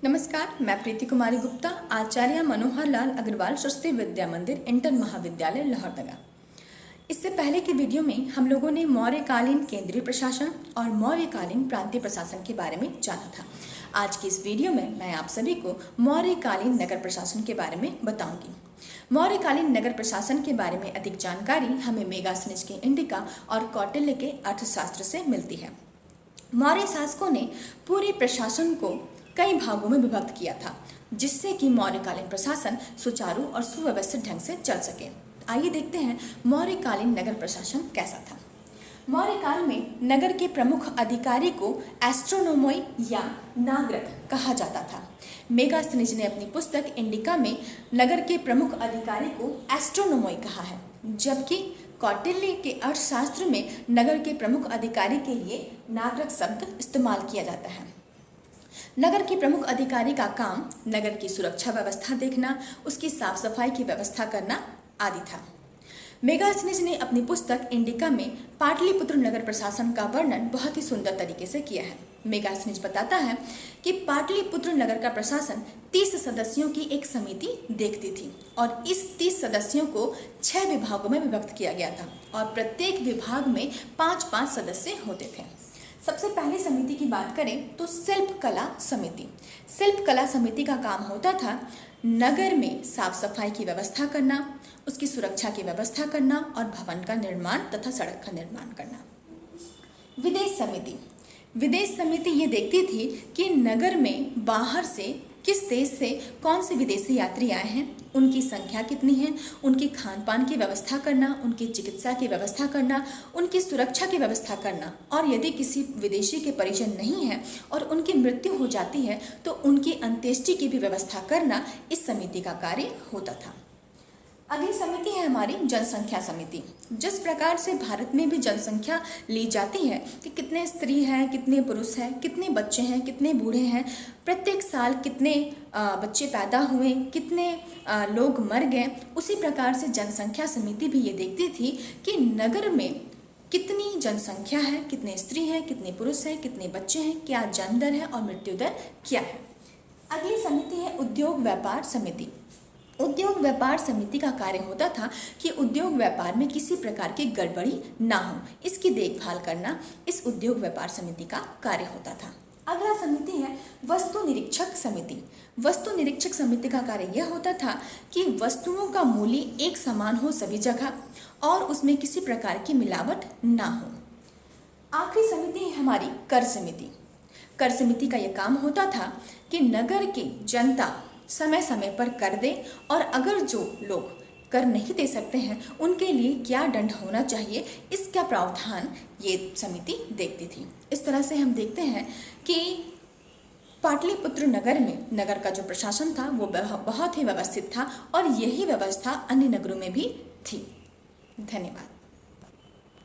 नमस्कार, मैं प्रीति कुमारी गुप्ता, आचार्य मनोहर लाल अग्रवाल सरस्वती विद्या मंदिर इंटर महाविद्यालय लोहरदगा। इससे पहले की वीडियो में हम लोगों ने मौर्यकालीन केंद्रीय प्रशासन और मौर्यकालीन प्रांतीय प्रशासन के बारे में जाना था। आज की इस वीडियो में मैं आप सभी को मौर्यकालीन नगर प्रशासन के बारे में बताऊंगी। मौर्यकालीन नगर प्रशासन के बारे में अधिक जानकारी हमें मेगास्थनीज के इंडिका और कौटिल्य के अर्थशास्त्र से मिलती है। मौर्य शासकों ने पूरे प्रशासन को कई भागों में विभक्त किया था, जिससे कि मौर्यकालीन प्रशासन सुचारू और सुव्यवस्थित ढंग से चल सके। आइए देखते हैं मौर्यकालीन नगर प्रशासन कैसा था। मौर्यकाल में नगर के प्रमुख अधिकारी को एस्ट्रोनोमोई या नागरिक कहा जाता था। मेगास्थनीज ने अपनी पुस्तक इंडिका में नगर के प्रमुख अधिकारी को एस्ट्रोनोमोई कहा है, जबकि कौटिल्य के अर्थशास्त्र में नगर के प्रमुख अधिकारी के लिए नागरिक शब्द इस्तेमाल किया जाता है। नगर के प्रमुख अधिकारी का काम नगर की सुरक्षा व्यवस्था देखना, उसकी साफ सफाई की व्यवस्था करना आदि था। मेगास्थनीज ने अपनी पुस्तक इंडिका में पाटलिपुत्र नगर प्रशासन का वर्णन बहुत ही सुंदर तरीके से किया है। मेगास्थनीज बताता है कि पाटलिपुत्र नगर का प्रशासन 30 सदस्यों की एक समिति देखती थी और इस 30 सदस्यों को 6 विभागों में विभक्त किया गया था और प्रत्येक विभाग में 5-5 सदस्य होते थे। सबसे पहली समिति की बात करें तो शिल्प कला समिति। शिल्प कला समिति का काम होता था नगर में साफ सफाई की व्यवस्था करना, उसकी सुरक्षा की व्यवस्था करना और भवन का निर्माण तथा सड़क का निर्माण करना। विदेश समिति ये देखती थी कि नगर में बाहर से किस देश से कौन से विदेशी यात्री आए हैं, उनकी संख्या कितनी है, उनकी खान पान की व्यवस्था करना, उनकी चिकित्सा की व्यवस्था करना, उनकी सुरक्षा की व्यवस्था करना और यदि किसी विदेशी के परिजन नहीं है और उनकी मृत्यु हो जाती है तो उनकी अंत्येष्टि की भी व्यवस्था करना इस समिति का कार्य होता था। अगली समिति है हमारी जनसंख्या समिति। जिस प्रकार से भारत में भी जनसंख्या ली जाती है कि कितने स्त्री हैं, कितने पुरुष हैं, कितने बच्चे हैं, कितने बूढ़े हैं, प्रत्येक साल कितने बच्चे पैदा हुए, कितने लोग मर गए, उसी प्रकार से जनसंख्या समिति भी ये देखती थी कि नगर में कितनी जनसंख्या है, कितने स्त्री हैं, कितने पुरुष हैं, कितने बच्चे हैं, क्या जन्म दर है और मृत्यु दर क्या है। अगली समिति है उद्योग व्यापार समिति। उद्योग व्यापार समिति का कार्य होता था कि उद्योग व्यापार में किसी प्रकार की गड़बड़ी ना हो, इसकी देखभाल करना इस उद्योग व्यापार समिति का कार्य होता था। अगला समिति है वस्तु निरीक्षक समिति। वस्तु निरीक्षक समिति का कार्य यह होता था कि वस्तुओं का मूल्य एक समान हो सभी जगह और उसमें किसी प्रकार की मिलावट ना हो। आखिरी समिति है हमारी कर समिति। कर समिति का यह काम होता था कि नगर की जनता समय समय पर कर दे और अगर जो लोग कर नहीं दे सकते हैं उनके लिए क्या दंड होना चाहिए, इसका प्रावधान ये समिति देखती थी। इस तरह से हम देखते हैं कि पाटलिपुत्र नगर में नगर का जो प्रशासन था वो बहुत ही व्यवस्थित था और यही व्यवस्था अन्य नगरों में भी थी। धन्यवाद।